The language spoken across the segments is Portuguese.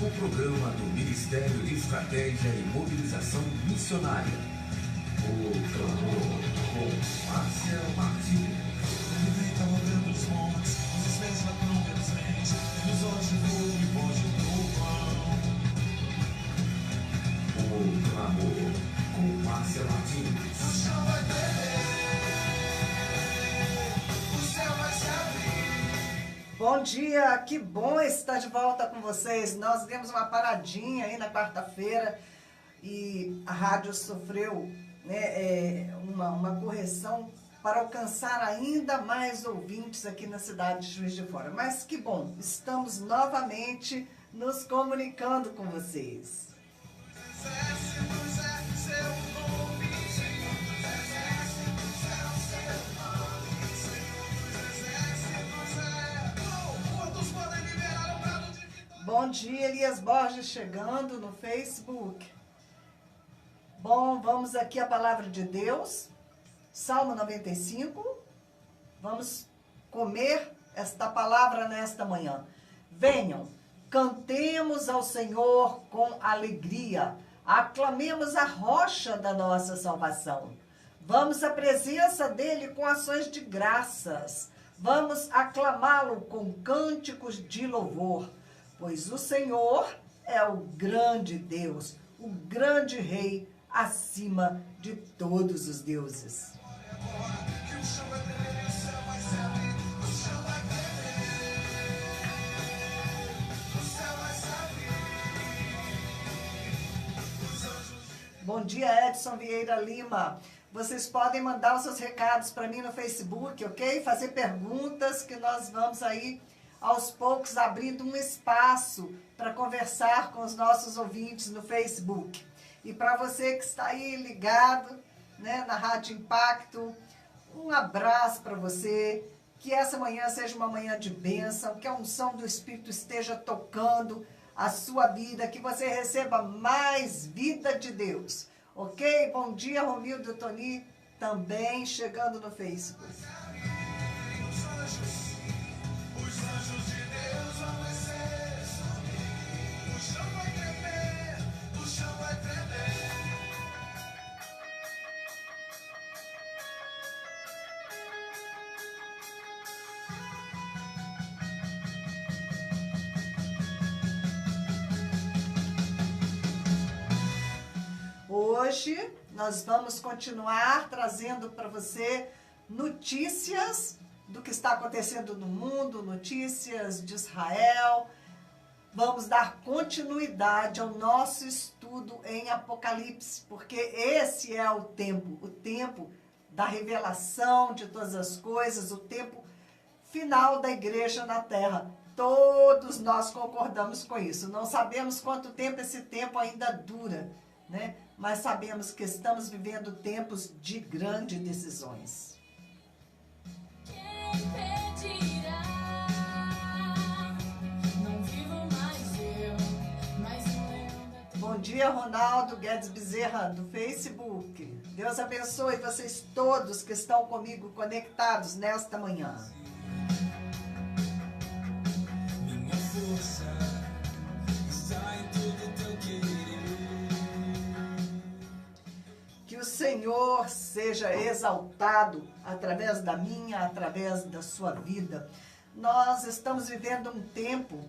o programa do Ministério de Estratégia e Mobilização Missionária. O Clamor, com Márcia Martins. Aproveita rodando os montes, os espécies latão pelos ventes, nos olhos de fogo e voz de trovão. O Clamor, com Márcia Martins. O chão vai tremer, o céu vai se abrir. Bom dia, que bom estar de volta com vocês. Nós demos uma paradinha aí na quarta-feira e a rádio sofreu uma correção para alcançar ainda mais ouvintes aqui na cidade de Juiz de Fora. Mas que bom, estamos novamente nos comunicando com vocês. Exércitos é seu nome, Senhor dos exércitos é o seu nome, Senhor dos exércitos é. Quantos podem liberar o brado de vitória? Bom dia, Elias Borges chegando no Facebook. Bom, vamos aqui à palavra de Deus, Salmo 95. Vamos comer esta palavra nesta manhã. Venham, cantemos ao Senhor com alegria, aclamemos a rocha da nossa salvação. Vamos à presença dele com ações de graças. Vamos aclamá-lo com cânticos de louvor, pois o Senhor é o grande Deus, o grande Rei, acima de todos os deuses. Que o chão vai tremer, o céu vai se abrir, o chão vai tremer, o céu vai se abrir. Os anjos de Bom dia, Edson Vieira Lima. Vocês podem mandar os seus recados para mim no Facebook, ok? Fazer perguntas que nós vamos aí, aos poucos, abrindo um espaço para conversar com os nossos ouvintes no Facebook. E para você que está aí ligado, né, na Rádio Impacto, um abraço para você. Que essa manhã seja uma manhã de bênção, que a unção do Espírito esteja tocando a sua vida, que você receba mais vida de Deus. Ok? Bom dia, Romildo Toni, também chegando no Facebook. Os anjos de Deus vão descer sobre. O chão vai tremer, o chão vai tremer. Hoje nós vamos continuar trazendo para você notícias do que está acontecendo no mundo, notícias de Israel. Vamos dar continuidade ao nosso estudo em Apocalipse, porque esse é o tempo da revelação de todas as coisas, o tempo final da igreja na terra. Todos nós concordamos com isso. Não sabemos quanto tempo esse tempo ainda dura, né? Mas sabemos que estamos vivendo tempos de grandes decisões. Quem pedirá? Não vivo mais eu, mas o leão da Bom dia, Ronaldo Guedes Bezerra, do Facebook. Deus abençoe vocês todos que estão comigo conectados nesta manhã. Minha força está em todo teu querer. Que o Senhor seja exaltado através da minha, através da sua vida. Nós estamos vivendo um tempo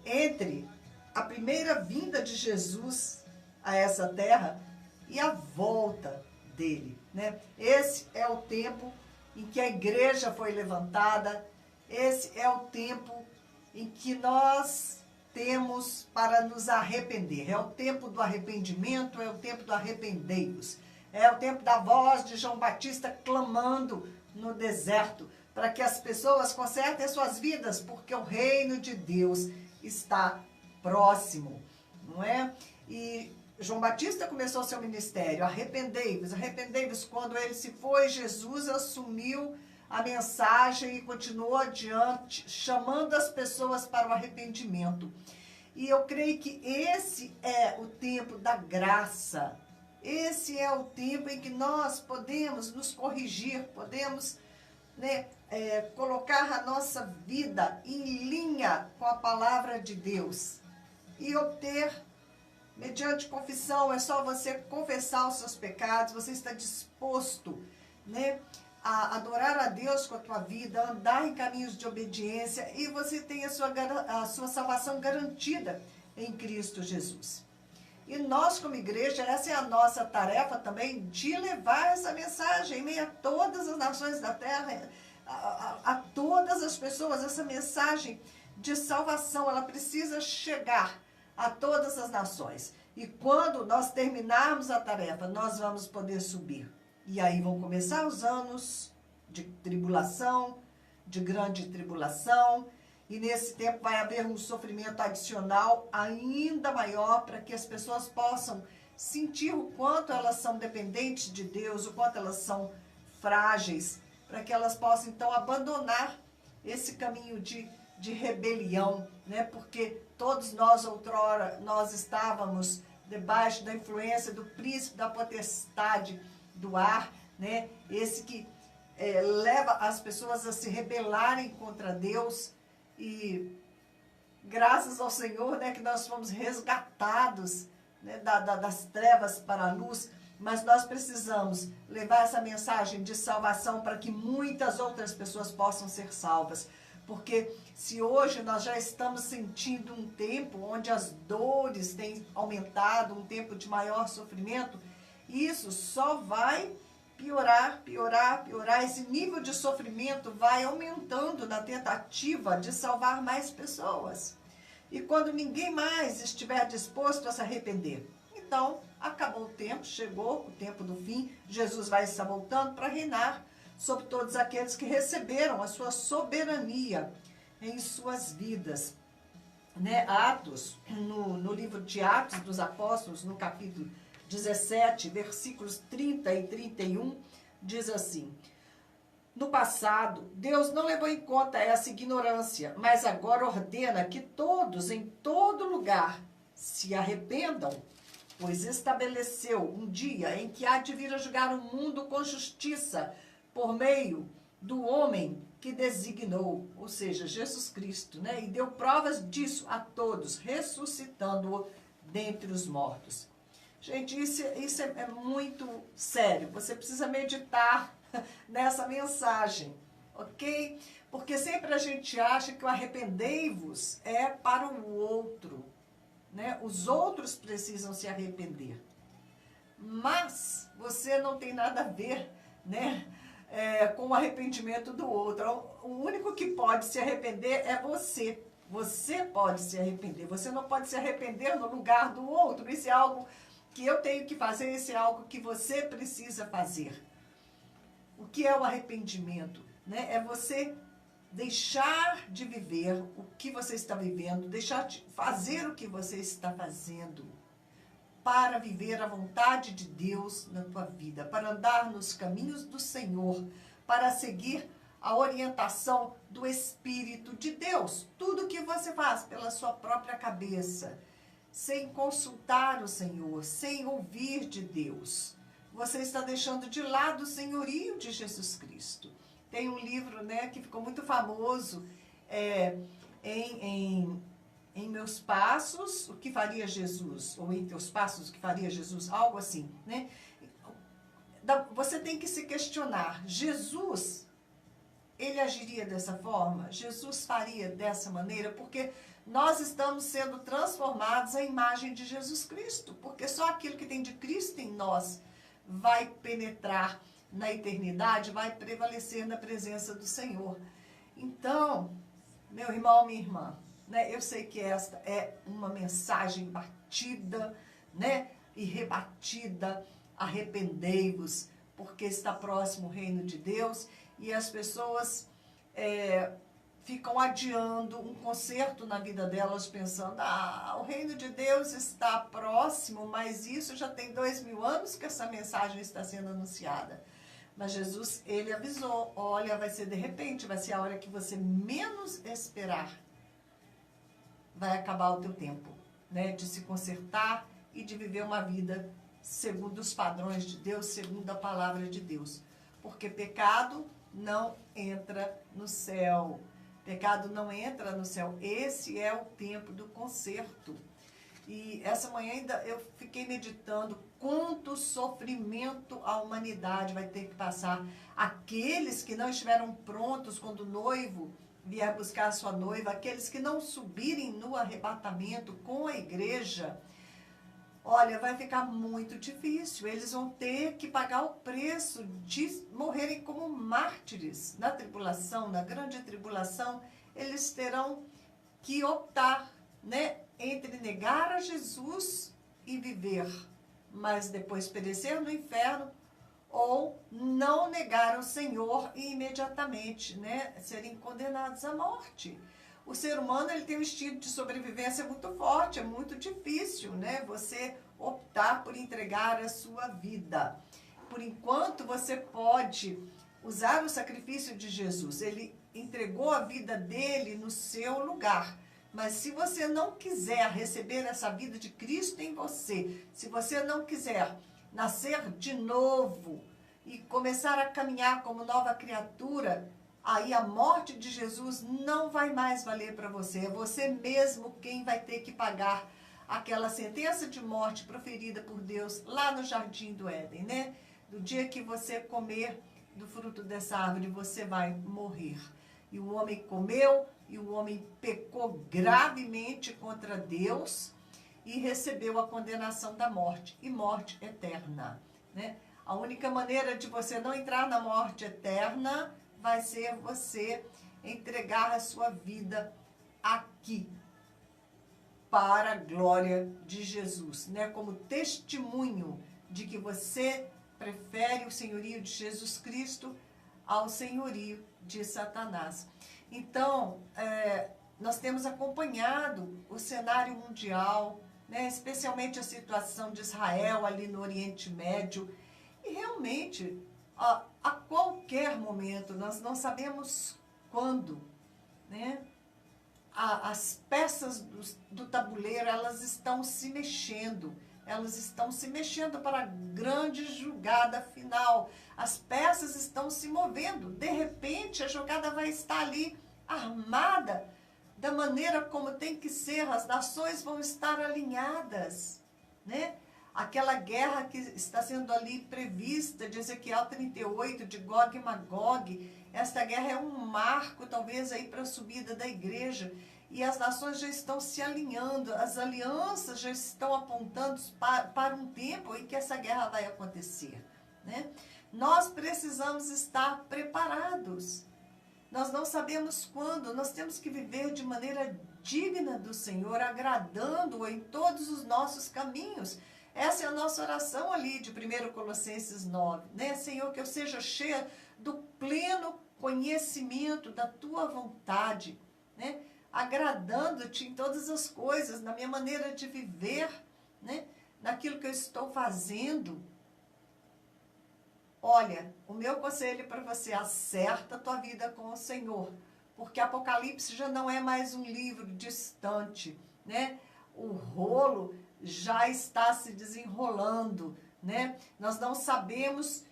entre a primeira vinda de Jesus a essa terra e a volta dele, né? Esse é o tempo em que a igreja foi levantada, esse é o tempo em que nós temos para nos arrepender. É o tempo do arrependimento, é o tempo do arrependei-vos. É o tempo da voz de João Batista clamando no deserto, para que as pessoas consertem suas vidas, porque o reino de Deus está próximo, não é? E João Batista começou seu ministério, arrependei-vos, quando ele se foi, Jesus assumiu a mensagem e continuou adiante, chamando as pessoas para o arrependimento. E eu creio que esse é o tempo da graça. Esse é o tempo em que nós podemos nos corrigir, podemos, né, colocar a nossa vida em linha com a palavra de Deus. e obter, mediante confissão. É só você confessar os seus pecados, você está disposto, né, a adorar a Deus com a tua vida, andar em caminhos de obediência, e você tem a sua salvação garantida em Cristo Jesus. E nós, como igreja, essa é a nossa tarefa também, de levar essa mensagem em meio a todas as nações da terra, a todas as pessoas. Essa mensagem de salvação, ela precisa chegar a todas as nações. E quando nós terminarmos a tarefa, nós vamos poder subir. E aí vão começar os anos de tribulação, de grande tribulação, e nesse tempo vai haver um sofrimento adicional ainda maior, para que as pessoas possam sentir o quanto elas são dependentes de Deus, o quanto elas são frágeis, para que elas possam então abandonar esse caminho de rebelião, né? Porque todos nós outrora, nós estávamos debaixo da influência do príncipe da potestade do ar, né? Esse que leva as pessoas a se rebelarem contra Deus. E graças ao Senhor, né, que nós fomos resgatados, né, das trevas para a luz. Mas nós precisamos levar essa mensagem de salvação para que muitas outras pessoas possam ser salvas. Porque se hoje nós já estamos sentindo um tempo onde as dores têm aumentado, um tempo de maior sofrimento, isso só vai piorar, piorar, piorar. Esse nível de sofrimento vai aumentando na tentativa de salvar mais pessoas. E quando ninguém mais estiver disposto a se arrepender, então acabou o tempo, chegou o tempo do fim, Jesus vai estar voltando para reinar sobre todos aqueles que receberam a sua soberania em suas vidas. Né? Atos, no livro de Atos dos Apóstolos, no capítulo 17, versículos 30 e 31, diz assim: no passado, Deus não levou em conta essa ignorância, mas agora ordena que todos, em todo lugar, se arrependam, pois estabeleceu um dia em que há de vir a julgar o mundo com justiça, por meio do homem que designou, ou seja, Jesus Cristo, né? E deu provas disso a todos, ressuscitando-o dentre os mortos. Gente, isso é muito sério. Você precisa meditar nessa mensagem, ok? Porque sempre a gente acha que o arrependei-vos é para o outro, né? Os outros precisam se arrepender. Mas você não tem nada a ver, né, com o arrependimento do outro. O único que pode se arrepender é você. Você pode se arrepender. Você não pode se arrepender no lugar do outro. Isso é algo que eu tenho que fazer, isso é algo que você precisa fazer. O que é o arrependimento? Né? É você deixar de viver o que você está vivendo, deixar de fazer o que você está fazendo, para viver a vontade de Deus na tua vida, para andar nos caminhos do Senhor, para seguir a orientação do Espírito de Deus. Tudo que você faz pela sua própria cabeça, sem consultar o Senhor, sem ouvir de Deus, você está deixando de lado o senhorio de Jesus Cristo. Tem um livro, né, que ficou muito famoso, em meus passos, o que faria Jesus? Ou em teus passos, o que faria Jesus? Algo assim, né? Você tem que se questionar. Jesus, ele agiria dessa forma? Jesus faria dessa maneira? Porque nós estamos sendo transformados à imagem de Jesus Cristo. Porque só aquilo que tem de Cristo em nós vai penetrar na eternidade, vai prevalecer na presença do Senhor. Então, meu irmão, minha irmã, né, eu sei que esta é uma mensagem batida, né, e rebatida. Arrependei-vos, porque está próximo o reino de Deus, e as pessoas ficam adiando um conserto na vida delas, pensando, o reino de Deus está próximo, mas isso já tem 2000 anos que essa mensagem está sendo anunciada. Mas Jesus, ele avisou, olha, vai ser de repente, vai ser a hora que você menos esperar, vai acabar o teu tempo, né, de se consertar e de viver uma vida segundo os padrões de Deus, segundo a palavra de Deus. Porque pecado não entra no céu. Pecado não entra no céu. Esse é o tempo do conserto. E essa manhã ainda eu fiquei meditando quanto sofrimento a humanidade vai ter que passar. Aqueles que não estiveram prontos quando o noivo vier buscar a sua noiva, aqueles que não subirem no arrebatamento com a igreja, olha, vai ficar muito difícil. Eles vão ter que pagar o preço de morrerem como mártires. Na tribulação, na grande tribulação, eles terão que optar, né, entre negar a Jesus e viver, mas depois perecer no inferno, ou não negar o Senhor e imediatamente, né, serem condenados à morte. O ser humano, ele tem um instinto de sobrevivência muito forte, é muito difícil, né, você optar por entregar a sua vida. Por enquanto, você pode usar o sacrifício de Jesus. Ele entregou a vida dele no seu lugar. Mas se você não quiser receber essa vida de Cristo em você, se você não quiser nascer de novo e começar a caminhar como nova criatura, aí a morte de Jesus não vai mais valer para você. É você mesmo quem vai ter que pagar aquela sentença de morte proferida por Deus lá no Jardim do Éden, né? Do dia que você comer do fruto dessa árvore, você vai morrer. E o homem comeu, e o homem pecou gravemente contra Deus e recebeu a condenação da morte, e morte eterna, né? A única maneira de você não entrar na morte eterna vai ser você entregar a sua vida aqui, para a glória de Jesus, né? Como testemunho de que você prefere o senhorio de Jesus Cristo ao senhorio de Satanás. Então, nós temos acompanhado o cenário mundial, né? Especialmente a situação de Israel ali no Oriente Médio, e realmente, a qualquer momento, nós não sabemos quando, né? As peças do tabuleiro, elas estão se mexendo para a grande jogada final. As peças estão se movendo. De repente, a jogada vai estar ali armada da maneira como tem que ser. As nações vão estar alinhadas, né? Aquela guerra que está sendo ali prevista, de Ezequiel 38, de Gog e Magog, esta guerra é um marco, talvez, aí para a subida da igreja. E as nações já estão se alinhando, as alianças já estão apontando para um tempo em que essa guerra vai acontecer, né? Nós precisamos estar preparados. Nós não sabemos quando, nós temos que viver de maneira digna do Senhor, agradando-o em todos os nossos caminhos. Essa é a nossa oração ali de 1 Colossenses 9, né? Senhor, que eu seja cheia do pleno conhecimento da tua vontade, né? Agradando-te em todas as coisas, na minha maneira de viver, né? Naquilo que eu estou fazendo. Olha, o meu conselho para você, acerta a tua vida com o Senhor, porque Apocalipse já não é mais um livro distante, né? O rolo já está se desenrolando, né? Nós não sabemos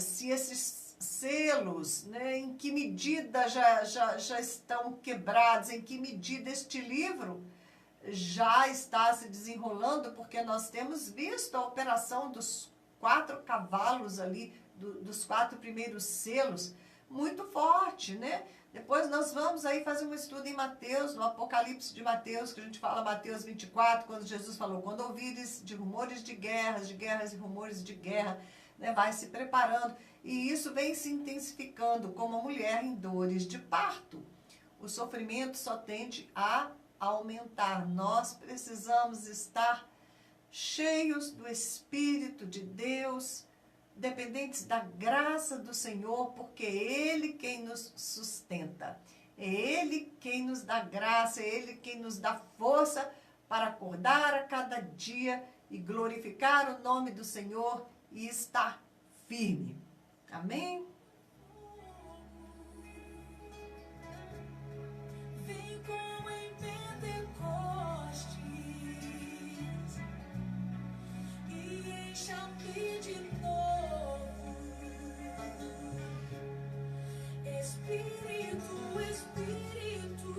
se esses selos, né, em que medida já estão quebrados, em que medida este livro já está se desenrolando, porque nós temos visto a operação dos 4 cavalos ali, dos 4 primeiros selos, muito forte, né? Depois nós vamos aí fazer um estudo em Mateus, no Apocalipse de Mateus, que a gente fala Mateus 24, quando Jesus falou, quando ouvires de rumores de guerras e rumores de guerra, né, vai se preparando. E isso vem se intensificando como a mulher em dores de parto. O sofrimento só tende a aumentar. Nós precisamos estar cheios do Espírito de Deus, dependentes da graça do Senhor, porque é Ele quem nos sustenta. É Ele quem nos dá graça, é Ele quem nos dá força para acordar a cada dia e glorificar o nome do Senhor e estar firme. Amém? Vem como em Pentecostes e encha-me de novo. Espírito, Espírito,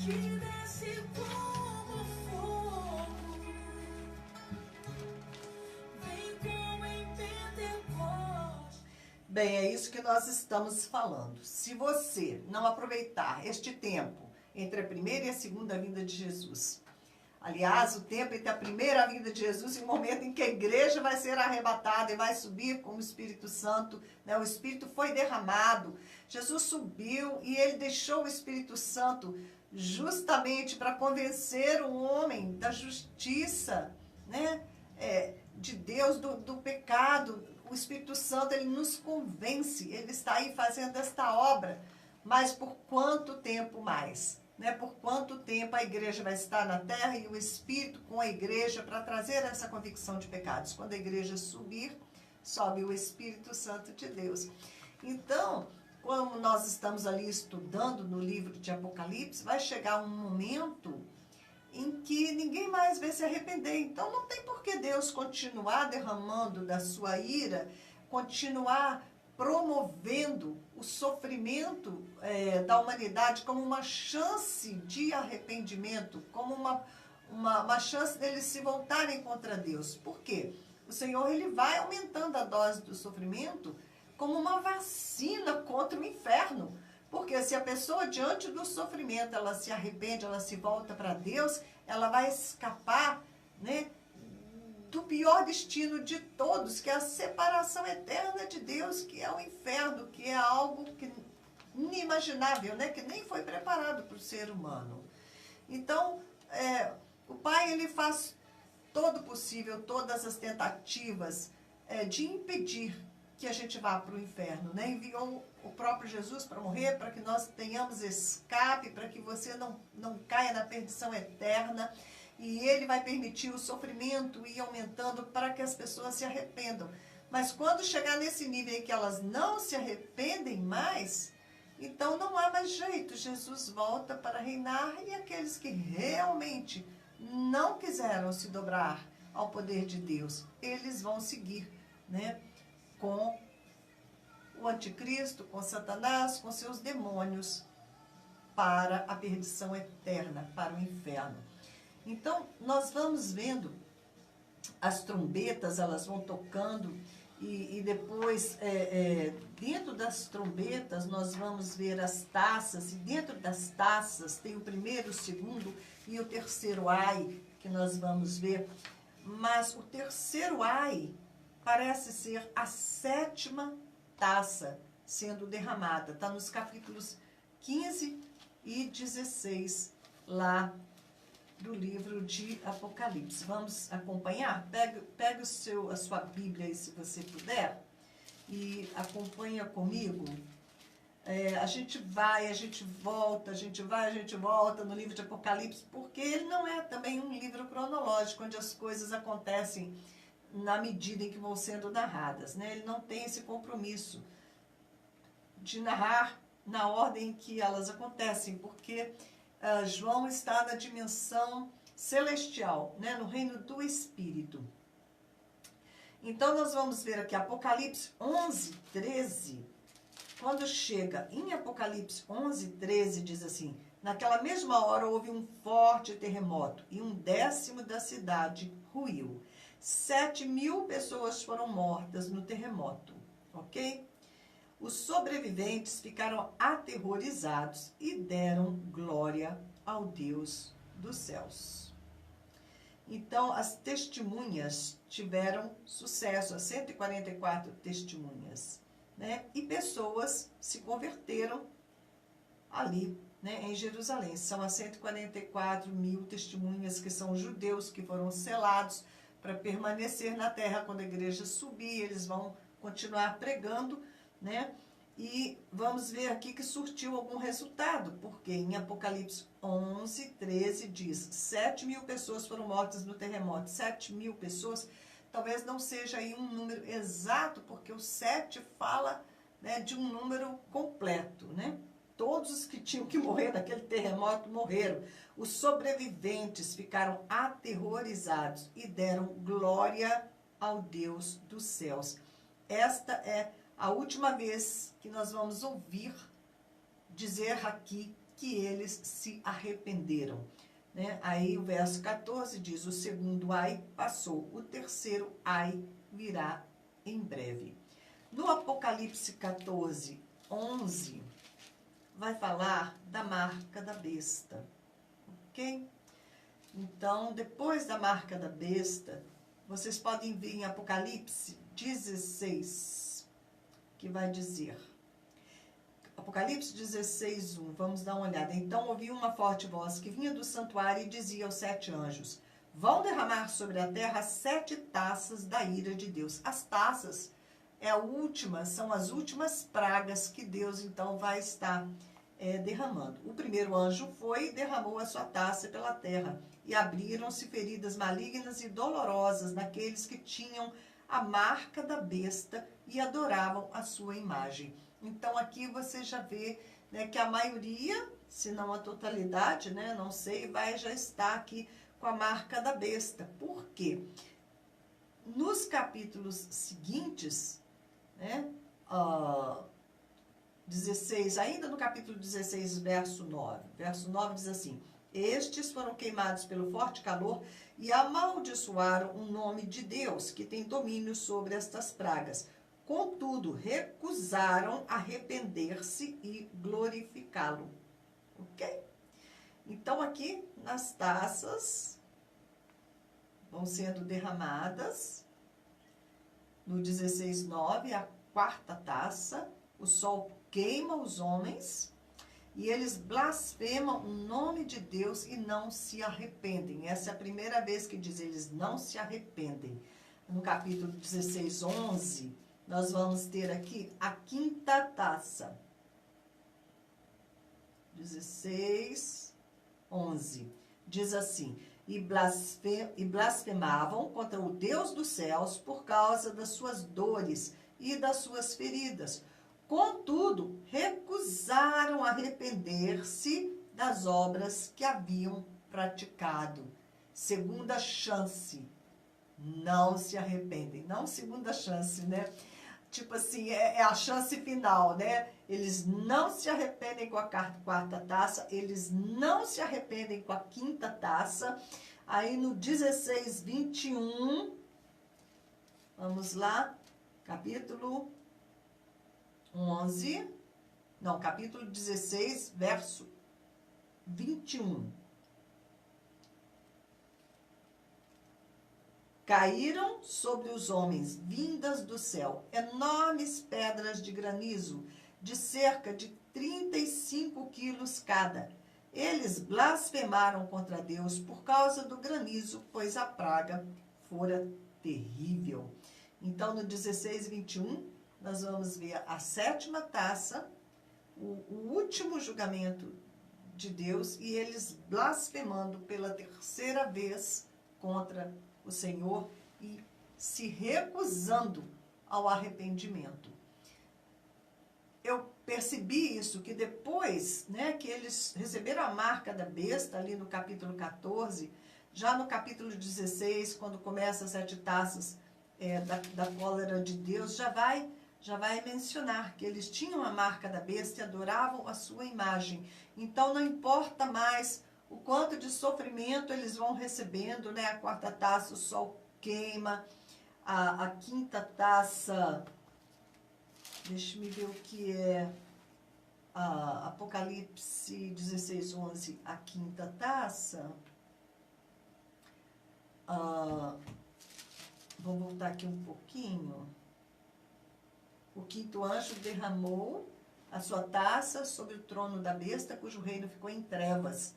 que desce como fogo, vem como em Pentecostes. Bem, é isso que nós estamos falando. Se você não aproveitar este tempo entre a primeira e a segunda vinda de Jesus, aliás, o tempo entre a primeira vinda de Jesus e o momento em que a igreja vai ser arrebatada e vai subir com o Espírito Santo, né? O Espírito foi derramado, Jesus subiu e ele deixou o Espírito Santo justamente para convencer o homem da justiça, né? De Deus, do pecado. O Espírito Santo, ele nos convence, ele está aí fazendo esta obra, mas por quanto tempo mais? Né? Por quanto tempo a igreja vai estar na terra e o Espírito com a igreja para trazer essa convicção de pecados? Quando a igreja subir, sobe o Espírito Santo de Deus. Então, como nós estamos ali estudando no livro de Apocalipse, vai chegar um momento em que ninguém mais vai se arrepender. Então, não tem por que Deus continuar derramando da sua ira, continuar promovendo o sofrimento da humanidade como uma chance de arrependimento, como uma chance deles se voltarem contra Deus. Por quê? O Senhor, ele vai aumentando a dose do sofrimento como uma vacina contra o inferno. Porque se a pessoa, diante do sofrimento, ela se arrepende, ela se volta para Deus, ela vai escapar, né, do pior destino de todos, que é a separação eterna de Deus, que é o inferno, que é algo que inimaginável, né, que nem foi preparado para o ser humano. Então, o Pai, ele faz todo o possível, todas as tentativas de impedir que a gente vá para o inferno, né? Enviou o próprio Jesus para morrer, para que nós tenhamos escape, para que você não caia na perdição eterna. E ele vai permitir o sofrimento ir aumentando para que as pessoas se arrependam. Mas quando chegar nesse nível em que elas não se arrependem mais, então não há mais jeito. Jesus volta para reinar e aqueles que realmente não quiseram se dobrar ao poder de Deus, eles vão seguir, né, com o anticristo, com Satanás, com seus demônios, para a perdição eterna, para o inferno. Então, nós vamos vendo as trombetas, elas vão tocando, e depois, dentro das trombetas, nós vamos ver as taças, e dentro das taças tem o primeiro, o segundo e o terceiro ai, que nós vamos ver. Mas o terceiro ai parece ser a 7ª taça sendo derramada. Está nos capítulos 15 e 16, lá do livro de Apocalipse. Vamos acompanhar? Pega a sua Bíblia aí, se você puder, e acompanha comigo. A gente vai, a gente volta, a gente vai, a gente volta no livro de Apocalipse, porque ele não é também um livro cronológico, onde as coisas acontecem na medida em que vão sendo narradas, né? Ele não tem esse compromisso de narrar na ordem em que elas acontecem, porque João está na dimensão celestial, né? No reino do Espírito. Então, nós vamos ver aqui Apocalipse 11, 13. Quando chega em Apocalipse 11, 13, diz assim: naquela mesma hora houve um forte terremoto e 1/10 da cidade ruiu. 7.000 pessoas foram mortas no terremoto, ok? Os sobreviventes ficaram aterrorizados e deram glória ao Deus dos céus. Então, as testemunhas tiveram sucesso, as 144 testemunhas, né? E pessoas se converteram ali, né, em Jerusalém. São as 144.000 testemunhas que são judeus, que foram selados para permanecer na terra. Quando a igreja subir, eles vão continuar pregando, né? E vamos ver aqui que surtiu algum resultado, porque em Apocalipse 11, 13 diz: 7.000 pessoas foram mortas no terremoto. 7.000 pessoas, talvez não seja aí um número exato, porque o 7 fala, né, de um número completo, né? Todos os que tinham que morrer naquele terremoto morreram. Os sobreviventes ficaram aterrorizados e deram glória ao Deus dos céus. Esta é a última vez que nós vamos ouvir dizer aqui que eles se arrependeram. Né? Aí o verso 14 diz, o segundo ai passou, o terceiro ai virá em breve. No Apocalipse 14, 11, vai falar da marca da besta, ok? Então, depois da marca da besta, vocês podem ver em Apocalipse 16, que vai dizer... Apocalipse 16, 1, vamos dar uma olhada. Então ouvi uma forte voz que vinha do santuário e dizia aos 7 anjos, vão derramar sobre a terra 7 taças da ira de Deus. As taças são as últimas pragas que Deus então vai estar derramando. O primeiro anjo foi e derramou a sua taça pela terra, e abriram-se feridas malignas e dolorosas naqueles que tinham a marca da besta e adoravam a sua imagem. Então aqui você já vê, né, que a maioria, se não a totalidade, né, não sei, já estar aqui com a marca da besta. Por quê? Nos capítulos seguintes, né, 16, ainda no capítulo 16, verso 9. Verso 9 diz assim, estes foram queimados pelo forte calor e amaldiçoaram o nome de Deus, que tem domínio sobre estas pragas. Contudo, recusaram arrepender-se e glorificá-lo. Ok? Então, aqui nas taças vão sendo derramadas, no 16:9, a quarta taça, o sol queima os homens e eles blasfemam o nome de Deus e não se arrependem. Essa é a primeira vez que diz, eles não se arrependem. No capítulo 16:11, nós vamos ter aqui a quinta taça. 16:11. Diz assim, e blasfemavam contra o Deus dos céus por causa das suas dores e das suas feridas. Contudo, recusaram arrepender-se das obras que haviam praticado. Segunda chance. Não se arrependem. Não segunda chance, né? Tipo assim, é a chance final, né? Eles não se arrependem com a quarta taça, eles não se arrependem com a quinta taça. Aí no 16:21, vamos lá, capítulo 11, não, capítulo 16, verso 21. Caíram sobre os homens, vindas do céu, enormes pedras de granizo, de cerca de 35 quilos cada. Eles blasfemaram contra Deus por causa do granizo, pois a praga fora terrível. Então, no 16:21, nós vamos ver a sétima taça, o último julgamento de Deus, e eles blasfemando pela terceira vez contra o Senhor e se recusando ao arrependimento. Eu percebi isso, que depois, né, que eles receberam a marca da besta, ali no capítulo 14, já no capítulo 16, quando começa as 7 taças da cólera de Deus, já vai mencionar que eles tinham a marca da besta e adoravam a sua imagem. Então não importa mais o quanto de sofrimento eles vão recebendo, né? A quarta taça, o sol queima. A quinta taça, deixa-me ver o que é. Apocalipse 16:11, a quinta taça. Vamos voltar aqui um pouquinho. O quinto anjo derramou a sua taça sobre o trono da besta, cujo reino ficou em trevas.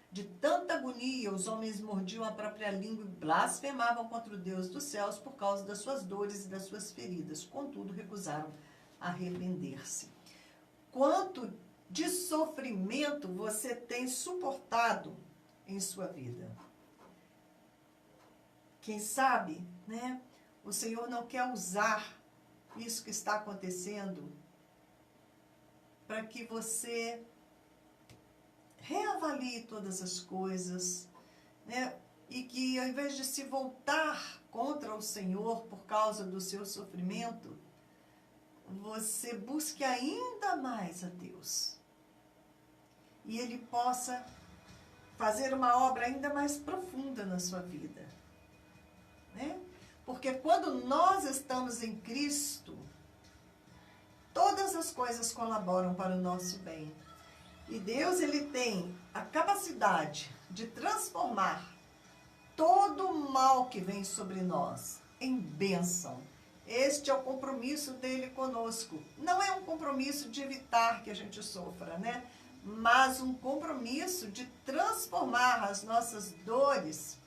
De tanta agonia, os homens mordiam a própria língua e blasfemavam contra o Deus dos céus por causa das suas dores e das suas feridas. Contudo, recusaram arrepender-se. Quanto de sofrimento você tem suportado em sua vida? Quem sabe, né? O Senhor não quer usar isso que está acontecendo para que você reavalie todas as coisas, né? E que ao invés de se voltar contra o Senhor por causa do seu sofrimento, você busque ainda mais a Deus. e Ele possa fazer uma obra ainda mais profunda na sua vida, né? Porque quando nós estamos em Cristo, todas as coisas colaboram para o nosso bem. E Deus, Ele tem a capacidade de transformar todo o mal que vem sobre nós em bênção. Este é o compromisso dele conosco. Não é um compromisso de evitar que a gente sofra, né? Mas um compromisso de transformar as nossas dores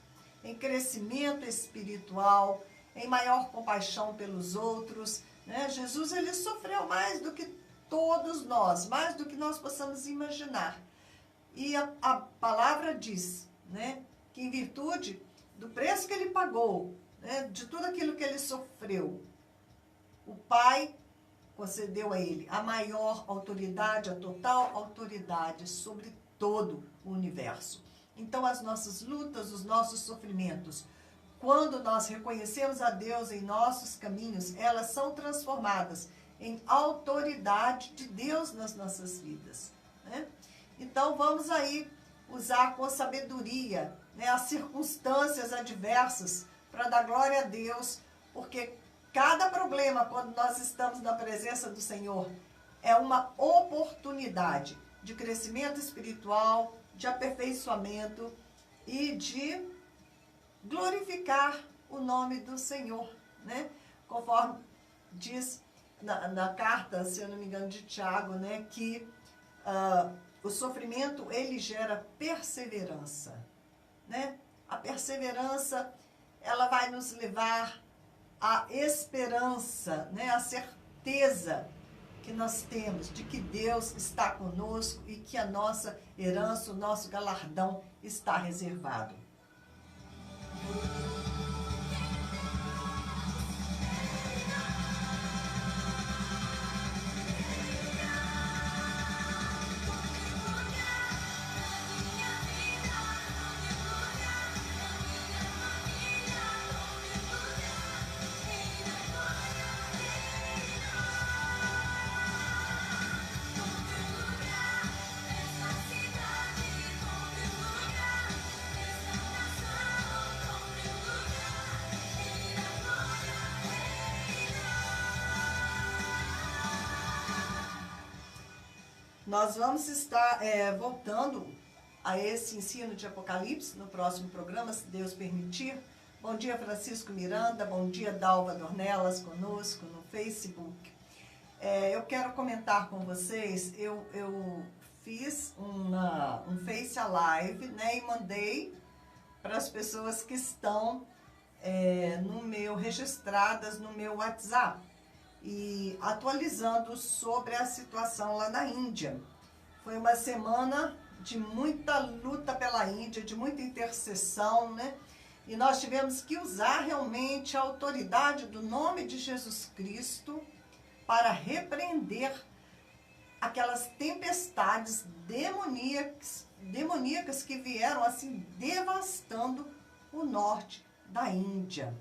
em crescimento espiritual, em maior compaixão pelos outros, né? Jesus, ele sofreu mais do que todos nós, mais do que nós possamos imaginar. E a palavra diz, né, que em virtude do preço que ele pagou, né, de tudo aquilo que ele sofreu, o Pai concedeu a ele a maior autoridade, a total autoridade sobre todo o universo. Então, as nossas lutas, os nossos sofrimentos, quando nós reconhecemos a Deus em nossos caminhos, elas são transformadas em autoridade de Deus nas nossas vidas, né? Então, vamos aí usar com sabedoria, né, as circunstâncias adversas para dar glória a Deus, porque cada problema, quando nós estamos na presença do Senhor, é uma oportunidade de crescimento espiritual, de aperfeiçoamento e de glorificar o nome do Senhor, né? Conforme diz na carta, se eu não me engano, de Tiago, né, que o sofrimento, ele gera perseverança, né? A perseverança, ela vai nos levar à esperança, né? A certeza que nós temos de que Deus está conosco e que a nossa herança, o nosso galardão está reservado. Nós vamos estar voltando a esse ensino de Apocalipse no próximo programa, se Deus permitir. Bom dia, Francisco Miranda. Bom dia, Dalva Dornelas, conosco no Facebook. Eu quero comentar com vocês, eu fiz um Face Live, né, e mandei para as pessoas que estão registradas no meu WhatsApp. E atualizando sobre a situação lá na Índia. Foi uma semana de muita luta pela Índia, de muita intercessão, né? E nós tivemos que usar realmente a autoridade do nome de Jesus Cristo para repreender aquelas tempestades demoníacas que vieram assim devastando o norte da Índia.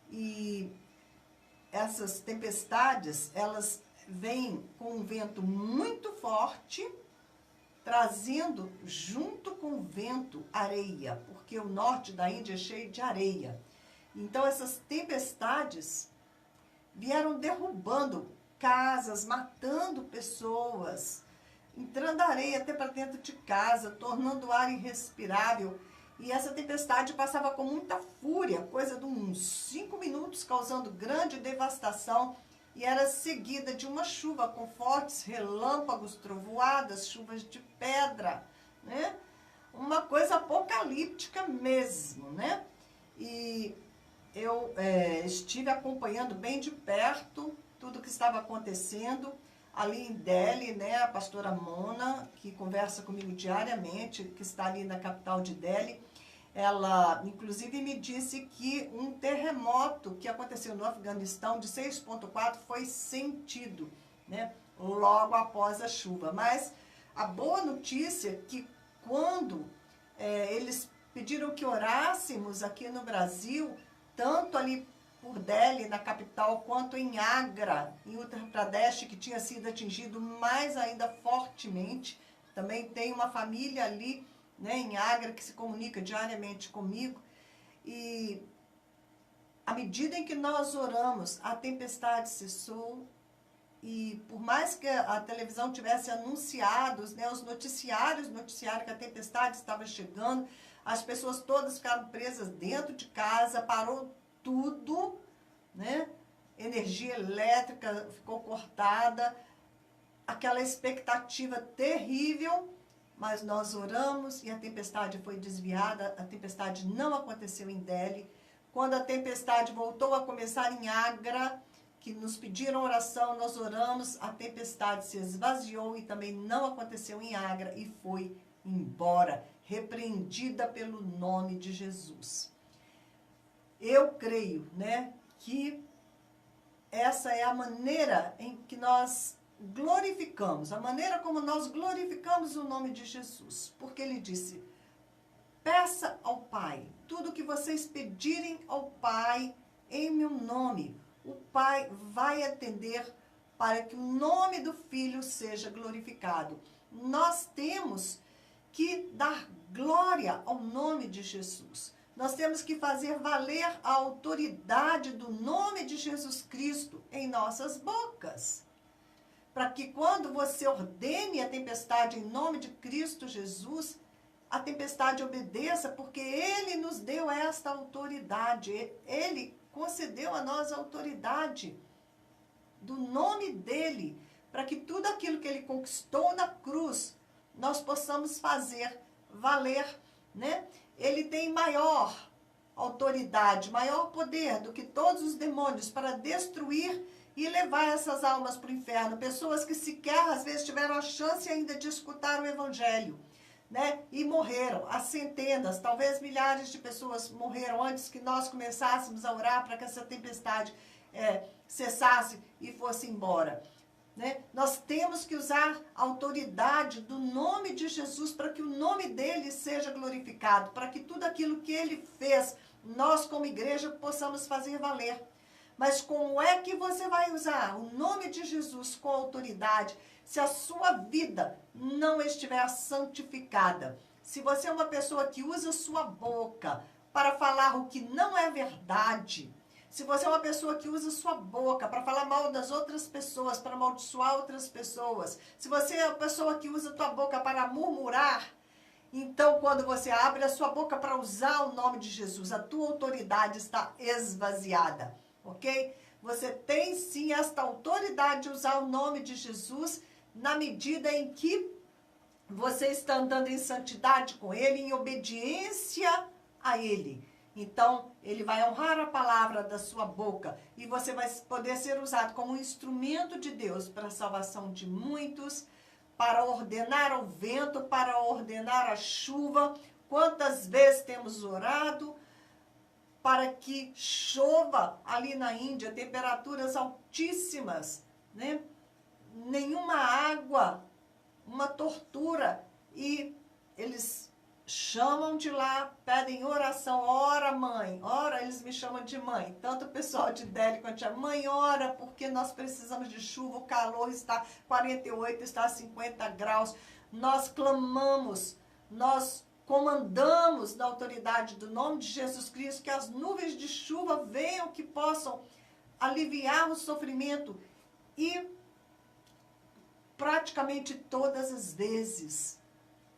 E essas tempestades, elas vêm com um vento muito forte, trazendo junto com o vento areia, porque o norte da Índia é cheio de areia. Então essas tempestades vieram derrubando casas, matando pessoas, entrando areia até para dentro de casa, tornando o ar irrespirável. E essa tempestade passava com muita fúria, coisa de uns 5 minutos, causando grande devastação, e era seguida de uma chuva com fortes relâmpagos, trovoadas, chuvas de pedra, né? Uma coisa apocalíptica mesmo, né? E eu estive acompanhando bem de perto tudo o que estava acontecendo ali em Delhi, né? A pastora Mona, que conversa comigo diariamente, que está ali na capital de Delhi, ela inclusive me disse que um terremoto que aconteceu no Afeganistão de 6,4 foi sentido, né? Logo após a chuva. Mas a boa notícia é que quando eles pediram que orássemos aqui no Brasil, tanto ali por Delhi, na capital, quanto em Agra, em Uttar Pradesh, que tinha sido atingido mais ainda fortemente Também tem uma família ali, né, em Agra, que se comunica diariamente comigo. E à medida em que nós oramos, a tempestade cessou. E por mais que a televisão tivesse anunciado, né, os noticiários que a tempestade estava chegando, as pessoas todas ficaram presas dentro de casa, parou tudo, né? Energia elétrica ficou cortada, aquela expectativa terrível, mas nós oramos e a tempestade foi desviada, a tempestade não aconteceu em Delhi. Quando a tempestade voltou a começar em Agra, que nos pediram oração, nós oramos, a tempestade se esvaziou e também não aconteceu em Agra e foi embora, repreendida pelo nome de Jesus. Eu creio, né, que essa é a maneira em que nós glorificamos, a maneira como nós glorificamos o nome de Jesus, porque ele disse: peça ao Pai tudo que vocês pedirem ao Pai em meu nome. O Pai vai atender para que o nome do Filho seja glorificado. Nós temos que dar glória ao nome de Jesus. Nós temos que fazer valer a autoridade do nome de Jesus Cristo em nossas bocas. Para que quando você ordene a tempestade em nome de Cristo Jesus, a tempestade obedeça, porque Ele nos deu esta autoridade. Ele concedeu a nós a autoridade do nome dEle, para que tudo aquilo que Ele conquistou na cruz, nós possamos fazer valer, né? Ele tem maior autoridade, maior poder do que todos os demônios para destruir e levar essas almas para o inferno. Pessoas que sequer, às vezes, tiveram a chance ainda de escutar o Evangelho, né? E morreram, as centenas, talvez milhares de pessoas morreram antes que nós começássemos a orar para que essa tempestade cessasse e fosse embora. Né? Nós temos que usar a autoridade do nome de Jesus para que o nome dele seja glorificado, para que tudo aquilo que ele fez, nós como igreja possamos fazer valer. Mas como é que você vai usar o nome de Jesus com autoridade se a sua vida não estiver santificada? Se você é uma pessoa que usa sua boca para falar o que não é verdade, se você é uma pessoa que usa sua boca para falar mal das outras pessoas, para amaldiçoar outras pessoas, se você é uma pessoa que usa tua boca para murmurar, então quando você abre a sua boca para usar o nome de Jesus, a tua autoridade está esvaziada, ok? Você tem sim esta autoridade de usar o nome de Jesus na medida em que você está andando em santidade com Ele, em obediência a Ele. Então, Ele vai honrar a palavra da sua boca e você vai poder ser usado como um instrumento de Deus para a salvação de muitos, para ordenar o vento, para ordenar a chuva. Quantas vezes temos orado para que chova ali na Índia, temperaturas altíssimas, né? Nenhuma água, uma tortura, e eles chamam de lá, pedem oração, ora mãe, ora, eles me chamam de mãe, tanto o pessoal de Delhi quanto a mãe, ora, porque nós precisamos de chuva, o calor está 48, está 50 graus, nós clamamos, nós comandamos na autoridade do nome de Jesus Cristo que as nuvens de chuva venham, que possam aliviar o sofrimento, e praticamente todas as vezes,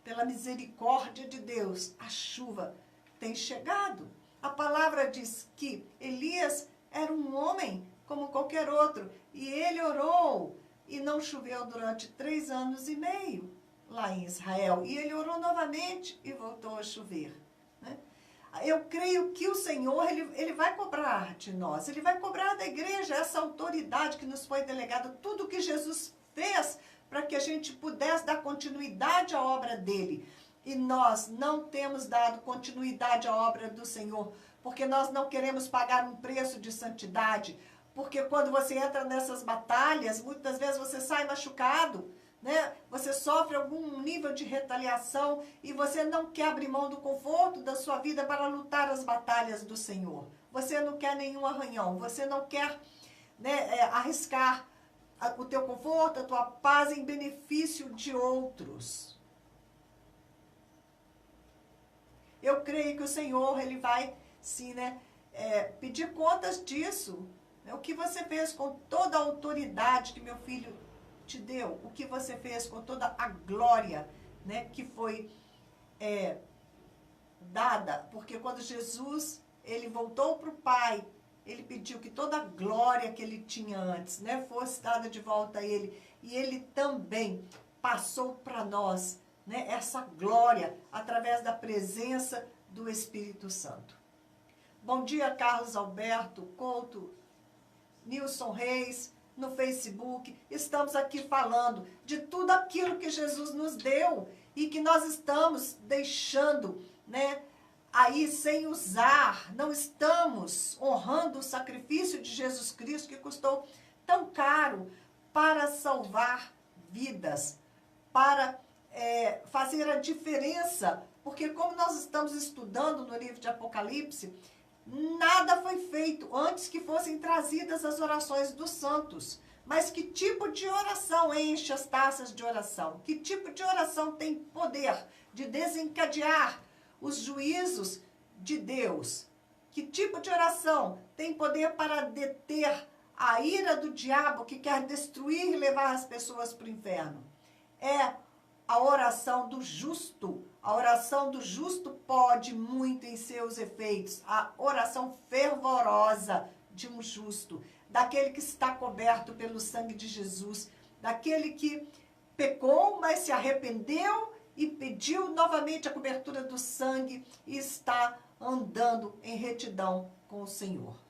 pela misericórdia de Deus, a chuva tem chegado. A palavra diz que Elias era um homem como qualquer outro, e ele orou, e não choveu durante 3 anos e meio lá em Israel. E ele orou novamente e voltou a chover. Né? Eu creio que o Senhor, ele vai cobrar de nós, ele vai cobrar da igreja essa autoridade que nos foi delegada, tudo que Jesus fez para que a gente pudesse dar continuidade à obra dele. E nós não temos dado continuidade à obra do Senhor, porque nós não queremos pagar um preço de santidade, porque quando você entra nessas batalhas, muitas vezes você sai machucado, né? Você sofre algum nível de retaliação e você não quer abrir mão do conforto da sua vida para lutar as batalhas do Senhor. Você não quer nenhum arranhão, você não quer, né, arriscar o teu conforto, a tua paz em benefício de outros. creio que o Senhor, Ele vai, sim, né, pedir contas disso. Né? O que você fez com toda a autoridade que meu filho te deu? O que você fez com toda a glória, né, que foi dada? Porque quando Jesus, Ele voltou para o Pai, Ele pediu que toda a glória que Ele tinha antes, né, fosse dada de volta a Ele. E Ele também passou para nós, né, essa glória através da presença do Espírito Santo. Bom dia, Carlos Alberto, Couto, Nilson Reis, no Facebook. Estamos aqui falando de tudo aquilo que Jesus nos deu e que nós estamos deixando, né, aí sem usar. Não estamos honrando o sacrifício de Jesus Cristo, que custou tão caro para salvar vidas, para fazer a diferença. Porque como nós estamos estudando no livro de Apocalipse, nada foi feito antes que fossem trazidas as orações dos santos. Mas que tipo de oração enche as taças de oração? Que tipo de oração tem poder de desencadear os juízos de Deus? Que tipo de oração tem poder para deter a ira do diabo que quer destruir e levar as pessoas para o inferno? É a oração do justo. A oração do justo pode muito em seus efeitos. A oração fervorosa de um justo, daquele que está coberto pelo sangue de Jesus, daquele que pecou, mas se arrependeu e pediu novamente a cobertura do sangue e está andando em retidão com o Senhor.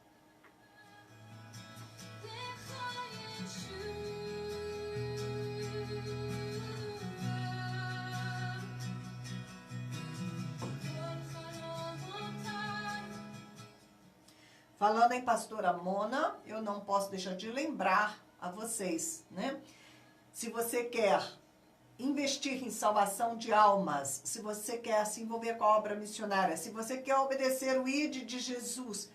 Falando em pastora Mona, eu não posso deixar de lembrar a vocês, né? Se você quer investir em salvação de almas, se você quer se envolver com a obra missionária, se você quer obedecer o ID de Jesus,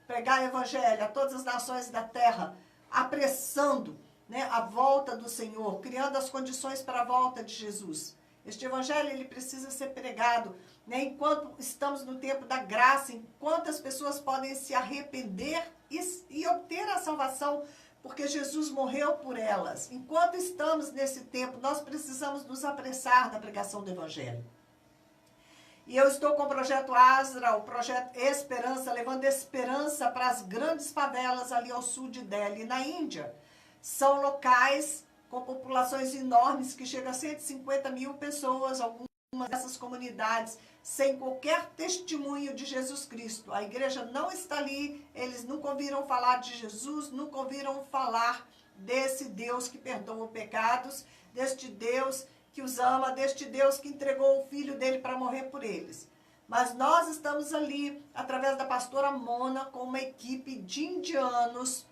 pregar o evangelho a todas as nações da terra, apressando, né, a volta do Senhor, criando as condições para a volta de Jesus. Este evangelho, ele precisa ser pregado, né, enquanto estamos no tempo da graça, enquanto as pessoas podem se arrepender e obter a salvação, porque Jesus morreu por elas. Enquanto estamos nesse tempo, nós precisamos nos apressar na pregação do evangelho. E eu estou com o projeto Asra, o projeto Esperança, levando esperança para as grandes favelas ali ao sul de Delhi, na Índia. São locais com populações enormes, que chegam a 150 mil pessoas, algumas dessas comunidades, sem qualquer testemunho de Jesus Cristo. A igreja não está ali, eles nunca ouviram falar de Jesus, nunca ouviram falar desse Deus que perdoa pecados, deste Deus que os ama, deste Deus que entregou o Filho dele para morrer por eles. Mas nós estamos ali, através da pastora Mona, com uma equipe de indianos,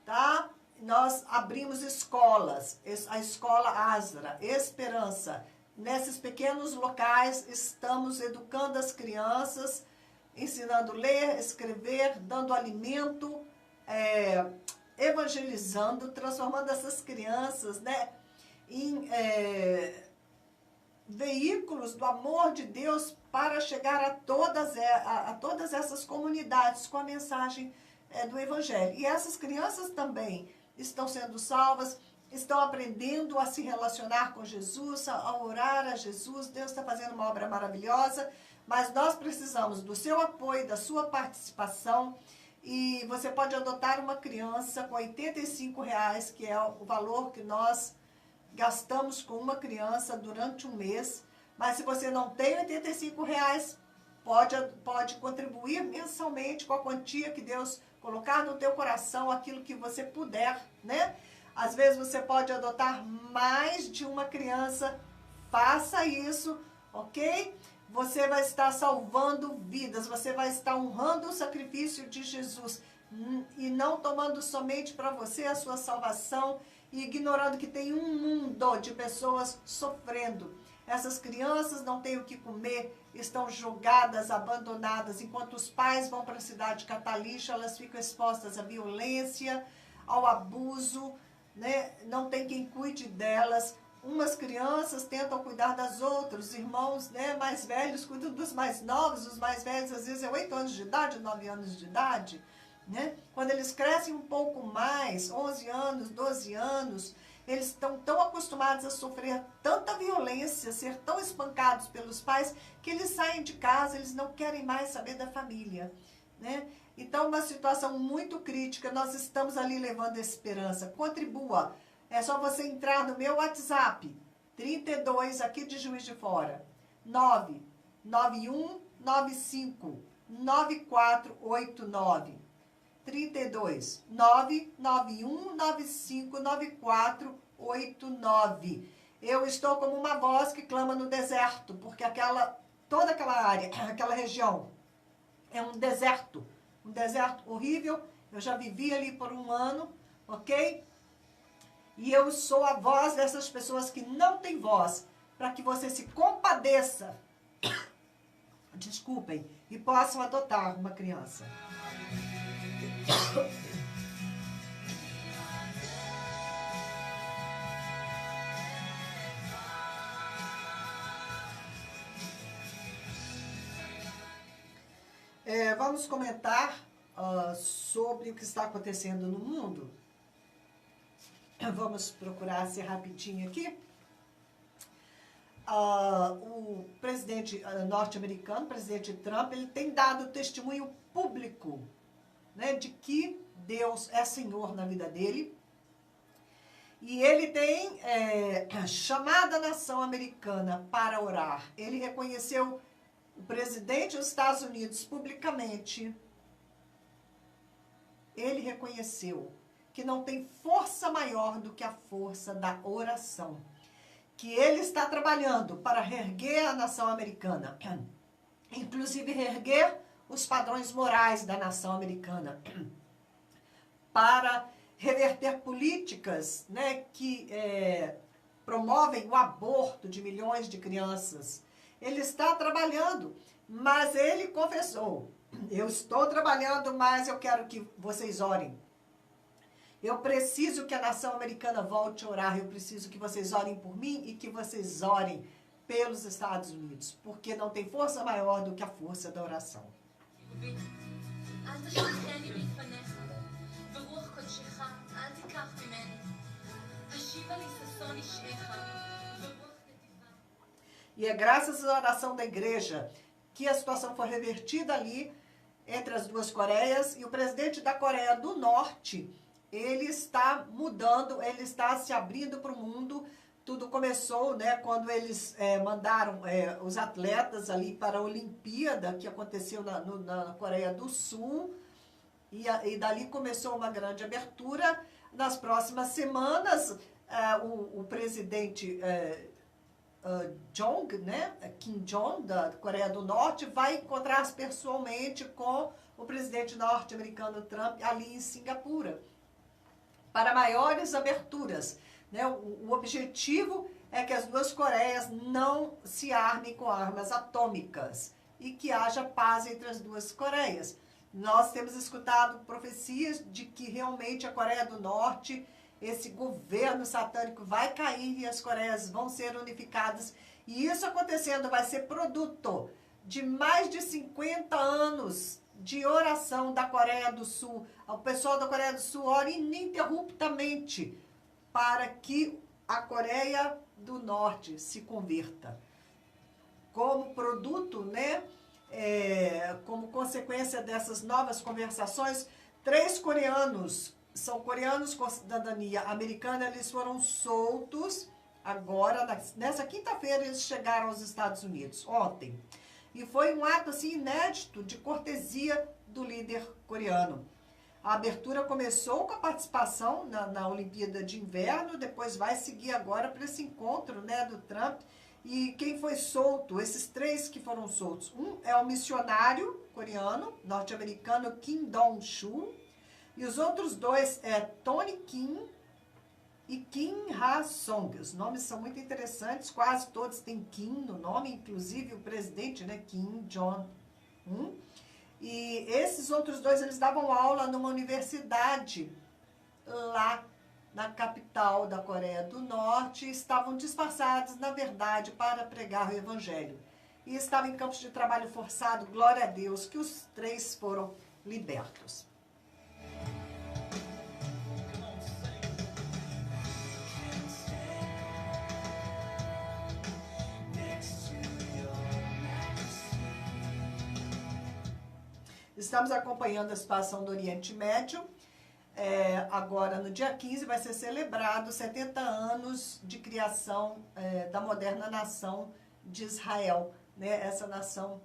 tá? Nós abrimos escolas, a escola Asra, Esperança. Nesses pequenos locais, estamos educando as crianças, ensinando a ler, escrever, dando alimento, evangelizando, transformando essas crianças, né, em veículos do amor de Deus para chegar a todas essas comunidades com a mensagem do Evangelho. E essas crianças também estão sendo salvas, estão aprendendo a se relacionar com Jesus, a orar a Jesus. Deus está fazendo uma obra maravilhosa, mas nós precisamos do seu apoio, da sua participação. E você pode adotar uma criança com R$85, que é o valor que nós gastamos com uma criança durante um mês. Mas se você não tem R$85, pode contribuir mensalmente com a quantia que Deus colocar no teu coração, aquilo que você puder, né? Às vezes você pode adotar mais de uma criança, faça isso, ok? Você vai estar salvando vidas, você vai estar honrando o sacrifício de Jesus e não tomando somente para você a sua salvação e ignorando que tem um mundo de pessoas sofrendo. Essas crianças não têm o que comer, estão jogadas, abandonadas, enquanto os pais vão para a cidade Catalixa, elas ficam expostas à violência, ao abuso, né? Não tem quem cuide delas. umas crianças tentam cuidar das outras, os irmãos, né, mais velhos cuidam dos mais novos, os mais velhos às vezes é 8 anos de idade, 9 anos de idade, né? Quando eles crescem um pouco mais, 11 anos, 12 anos, eles estão tão acostumados a sofrer tanta violência, ser tão espancados pelos pais, que eles saem de casa, eles não querem mais saber da família, né? Então, uma situação muito crítica, nós estamos ali levando esperança. Contribua. É só você entrar no meu WhatsApp, 32, aqui de Juiz de Fora, 991959489. 32 991959489. Eu estou como uma voz que clama no deserto, porque toda aquela área, aquela região é um deserto horrível. Eu já vivi ali por 1 ano, ok? E eu sou a voz dessas pessoas que não têm voz, para que você se compadeça, desculpem, e possam adotar uma criança. Vamos comentar sobre o que está acontecendo no mundo. Vamos procurar ser rapidinho aqui. O presidente norte-americano, o presidente Trump, ele tem dado testemunho público, né, de que Deus é Senhor na vida dele. E ele tem chamado a nação americana para orar. Ele reconheceu o presidente dos Estados Unidos publicamente. Ele reconheceu que não tem força maior do que a força da oração. Que ele está trabalhando para reerguer a nação americana. Inclusive reerguer os padrões morais da nação americana. Para reverter políticas, né, que promovem o aborto de milhões de crianças. Ele está trabalhando, mas ele confessou: eu estou trabalhando, mas eu quero que vocês orem. Eu preciso que a nação americana volte a orar. Eu preciso que vocês orem por mim e que vocês orem pelos Estados Unidos, porque não tem força maior do que a força da oração. E é graças à oração da igreja que a situação foi revertida ali entre as duas Coreias. E o presidente da Coreia do Norte, ele está mudando, ele está se abrindo para o mundo. Tudo começou, né, quando eles mandaram os atletas ali para a Olimpíada, que aconteceu na Coreia do Sul. E dali começou uma grande abertura. Nas próximas semanas, o presidente Jong, né, Kim Jong, da Coreia do Norte, vai encontrar-se pessoalmente com o presidente norte-americano Trump ali em Singapura, para maiores aberturas, né? O objetivo é que as duas Coreias não se armem com armas atômicas e que haja paz entre as duas Coreias. Nós temos escutado profecias de que realmente a Coreia do Norte, esse governo satânico vai cair e as Coreias vão ser unificadas. E isso acontecendo vai ser produto de mais de 50 anos de oração da Coreia do Sul. O pessoal da Coreia do Sul ora ininterruptamente para que a Coreia do Norte se converta. Como produto, né, como consequência dessas novas conversações, 3 coreanos, são coreanos com cidadania americana, eles foram soltos agora, nessa quinta-feira eles chegaram aos Estados Unidos, ontem. E foi um ato assim inédito de cortesia do líder coreano. A abertura começou com a participação na Olimpíada de Inverno, depois vai seguir agora para esse encontro, né, do Trump. E quem foi solto, esses 3 que foram soltos, um é o missionário coreano, norte-americano Kim Dong-soo, e os outros 2 é Tony Kim e Kim Ha-song. Os nomes são muito interessantes, quase todos têm Kim no nome, inclusive o presidente, né, Kim Jong-un. E esses outros 2, eles davam aula numa universidade lá na capital da Coreia do Norte e estavam disfarçados, na verdade, para pregar o evangelho. E estavam em campos de trabalho forçado, glória a Deus, que os 3 foram libertos. Estamos acompanhando a situação do Oriente Médio. Agora, no dia 15, vai ser celebrado 70 anos de criação da moderna nação de Israel. Né? Essa nação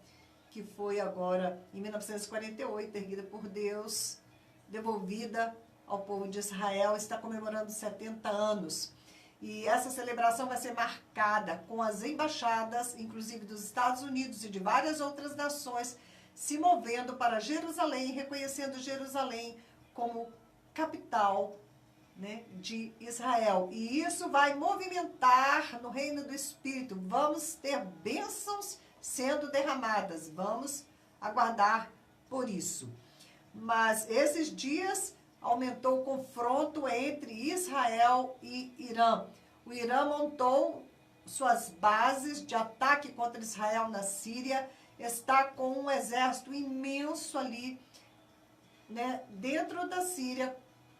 que foi agora, em 1948, erguida por Deus, devolvida ao povo de Israel, está comemorando 70 anos. E essa celebração vai ser marcada com as embaixadas, inclusive dos Estados Unidos e de várias outras nações, se movendo para Jerusalém, reconhecendo Jerusalém como capital, né, de Israel. E isso vai movimentar no reino do Espírito. Vamos ter bênçãos sendo derramadas. Vamos aguardar por isso. Mas esses dias aumentou o confronto entre Israel e Irã. O Irã montou suas bases de ataque contra Israel na Síria, está com um exército imenso ali, né, dentro da Síria,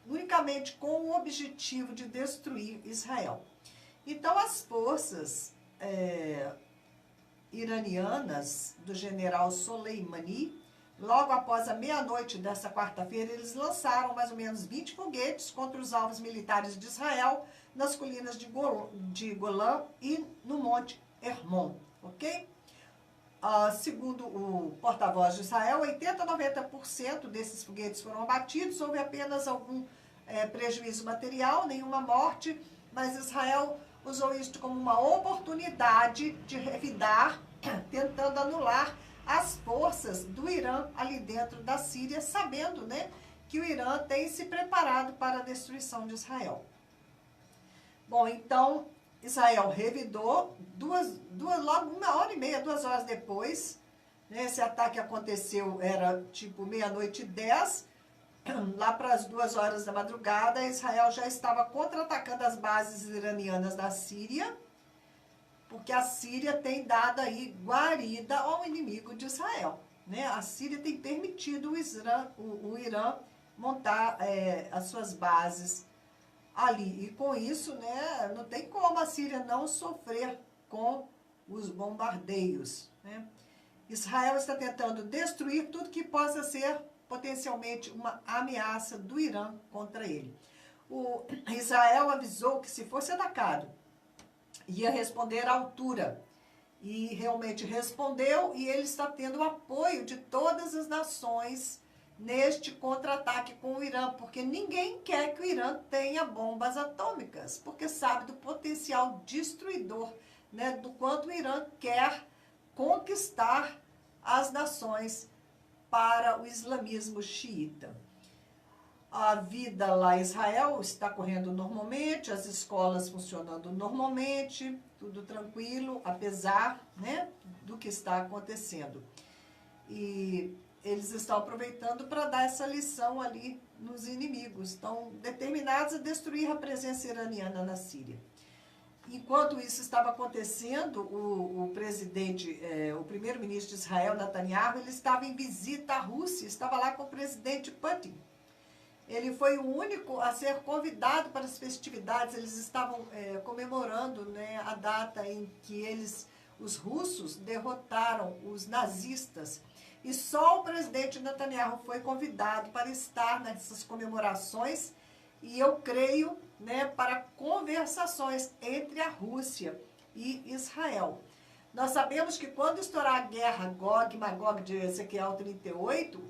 unicamente com o objetivo de destruir Israel. Então, as forças iranianas do general Soleimani, logo após a meia-noite dessa quarta-feira, eles lançaram mais ou menos 20 foguetes contra os alvos militares de Israel nas colinas de Golã e no Monte Hermon, ok? Segundo o porta-voz de Israel, 80% a 90% desses foguetes foram abatidos, houve apenas algum prejuízo material, nenhuma morte, mas Israel usou isto como uma oportunidade de revidar, tentando anular as forças do Irã ali dentro da Síria, sabendo, né, que o Irã tem se preparado para a destruição de Israel. Bom, então, Israel revidou, logo 1h30, 2 horas depois, né, esse ataque aconteceu, era tipo 00:10, lá para as 2 horas da madrugada, Israel já estava contra-atacando as bases iranianas da Síria, porque a Síria tem dado aí guarida ao inimigo de Israel. Né? A Síria tem permitido o Irã montar as suas bases ali. E com isso, né, não tem como a Síria não sofrer com os bombardeios. Né? Israel está tentando destruir tudo que possa ser potencialmente uma ameaça do Irã contra ele. O Israel avisou que se fosse atacado, ia responder à altura. E realmente respondeu, e ele está tendo o apoio de todas as nações neste contra-ataque com o Irã, porque ninguém quer que o Irã tenha bombas atômicas, porque sabe do potencial destruidor, né, do quanto o Irã quer conquistar as nações para o islamismo xiita. A vida lá em Israel está correndo normalmente, as escolas funcionando normalmente, tudo tranquilo, apesar, né, do que está acontecendo. E eles estão aproveitando para dar essa lição ali nos inimigos, estão determinados a destruir a presença iraniana na Síria. Enquanto isso estava acontecendo, o primeiro-ministro de Israel, Netanyahu, ele estava em visita à Rússia, estava lá com o presidente Putin. Ele foi o único a ser convidado para as festividades, eles estavam comemorando, né, a data em que os russos derrotaram os nazistas. E só o presidente Netanyahu foi convidado para estar nessas comemorações, e eu creio, né, para conversações entre a Rússia e Israel. Nós sabemos que quando estourar a guerra Gog e Magog de Ezequiel 38,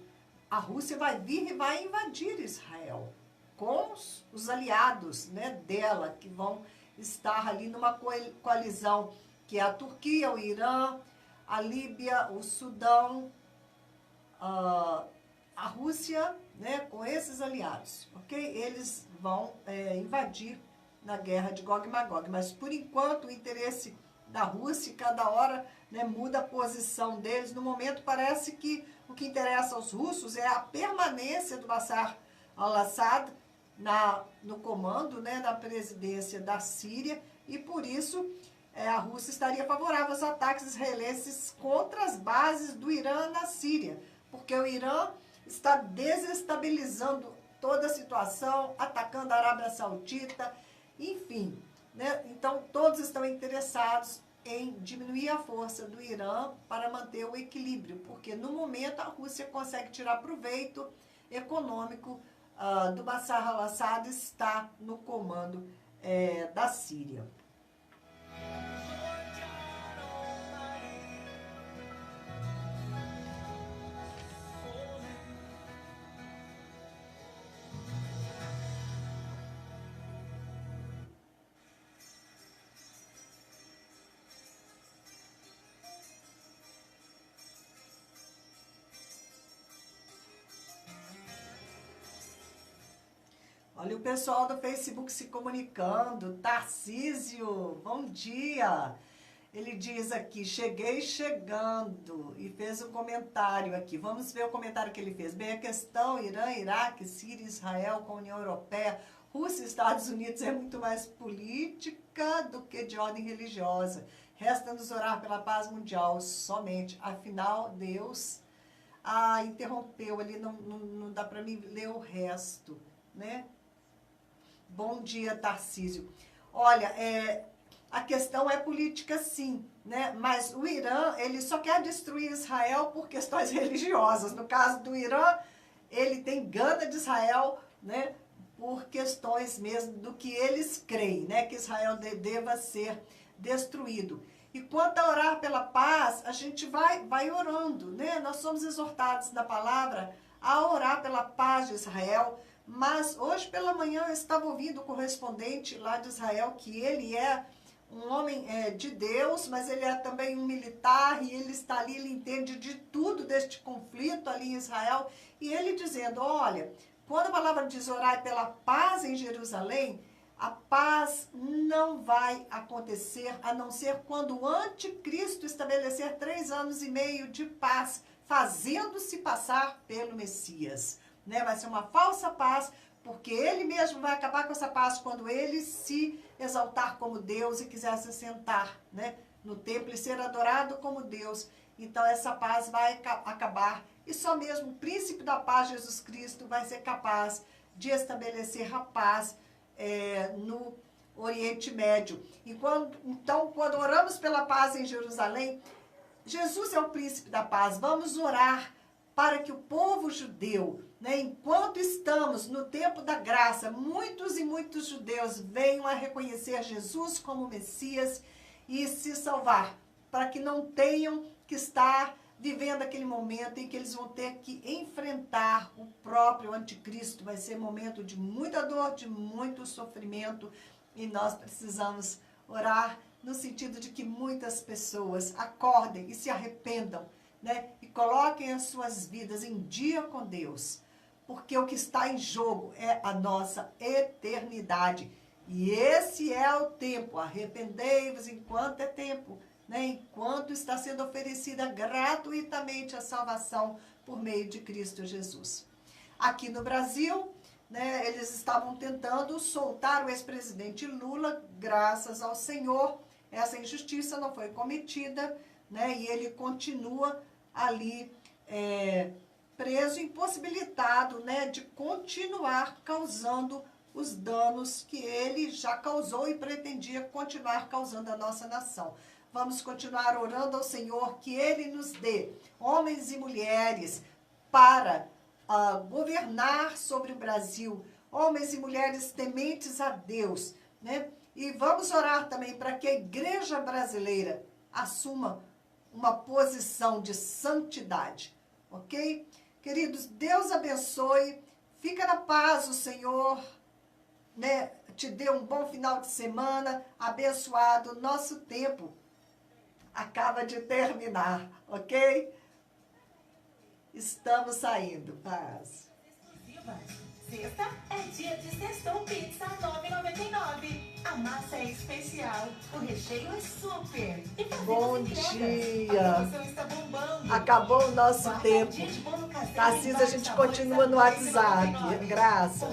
a Rússia vai vir e vai invadir Israel, com os aliados, né, dela, que vão estar ali numa coalizão, que é a Turquia, o Irã, a Líbia, o Sudão, a Rússia, né, com esses aliados, ok? Eles vão invadir na guerra de Gog e Magog, mas por enquanto o interesse da Rússia, cada hora, né, muda a posição deles. No momento parece que o que interessa aos russos é a permanência do Bashar al-Assad no comando, né, da presidência da Síria, e por isso a Rússia estaria favorável aos ataques israelenses contra as bases do Irã na Síria, porque o Irã está desestabilizando toda a situação, atacando a Arábia Saudita, enfim, né? Então todos estão interessados em diminuir a força do Irã para manter o equilíbrio, porque no momento a Rússia consegue tirar proveito econômico do Bashar al-Assad, está no comando da Síria. Olha o pessoal do Facebook se comunicando. Tarcísio, bom dia. Ele diz aqui, cheguei chegando, e fez um comentário aqui. Vamos ver o comentário que ele fez. Bem, a questão Irã, Iraque, Síria, Israel com a União Europeia, Rússia e Estados Unidos é muito mais política do que de ordem religiosa. Resta-nos orar pela paz mundial somente. Afinal, Deus interrompeu ali, não dá para mim ler o resto, né? Bom dia, Tarcísio. Olha, a questão é política, sim, né? Mas o Irã, ele só quer destruir Israel por questões religiosas. No caso do Irã, ele tem gana de Israel, né? Por questões mesmo do que eles creem, né? Que Israel deva ser destruído. E quanto a orar pela paz, a gente vai orando, né? Nós somos exortados na palavra a orar pela paz de Israel. Mas hoje pela manhã eu estava ouvindo o correspondente lá de Israel, que ele é um homem de Deus, mas ele é também um militar, e ele está ali, ele entende de tudo deste conflito ali em Israel, e ele dizendo, olha, quando a palavra diz orar pela paz em Jerusalém, a paz não vai acontecer, a não ser quando o anticristo estabelecer 3 anos e meio de paz, fazendo-se passar pelo Messias. Né? Vai ser uma falsa paz, porque ele mesmo vai acabar com essa paz quando ele se exaltar como Deus e quiser se sentar, né, no templo e ser adorado como Deus. Então essa paz vai acabar, e só mesmo o príncipe da paz, Jesus Cristo, vai ser capaz de estabelecer a paz no Oriente Médio. Então, quando oramos pela paz em Jerusalém, Jesus é o príncipe da paz. Vamos orar para que o povo judeu, né, enquanto estamos no tempo da graça, muitos e muitos judeus venham a reconhecer Jesus como Messias e se salvar, para que não tenham que estar vivendo aquele momento em que eles vão ter que enfrentar o próprio anticristo. Vai ser momento de muita dor, de muito sofrimento, e nós precisamos orar no sentido de que muitas pessoas acordem e se arrependam, né, e coloquem as suas vidas em dia com Deus, porque o que está em jogo é a nossa eternidade. E esse é o tempo. Arrependei-vos enquanto é tempo, né, enquanto está sendo oferecida gratuitamente a salvação por meio de Cristo Jesus. Aqui no Brasil, né, eles estavam tentando soltar o ex-presidente Lula, graças ao Senhor, essa injustiça não foi cometida, né, e ele continua ali preso, impossibilitado, né, de continuar causando os danos que ele já causou e pretendia continuar causando à nossa nação. Vamos continuar orando ao Senhor que Ele nos dê homens e mulheres para governar sobre o Brasil, homens e mulheres tementes a Deus, né? E vamos orar também para que a igreja brasileira assuma uma posição de santidade, ok? Queridos, Deus abençoe, fica na paz o Senhor, né? Te dê um bom final de semana, abençoado. Nosso tempo acaba de terminar, ok? Estamos saindo, paz. Sexta é dia de Sextou Pizza R$ 9,99. A massa é especial, o recheio é super. E bom dia! A promoção está bombando. Acabou o nosso tempo. Dia de bolo caseiro Tarcísio, a gente continua no WhatsApp. Graça.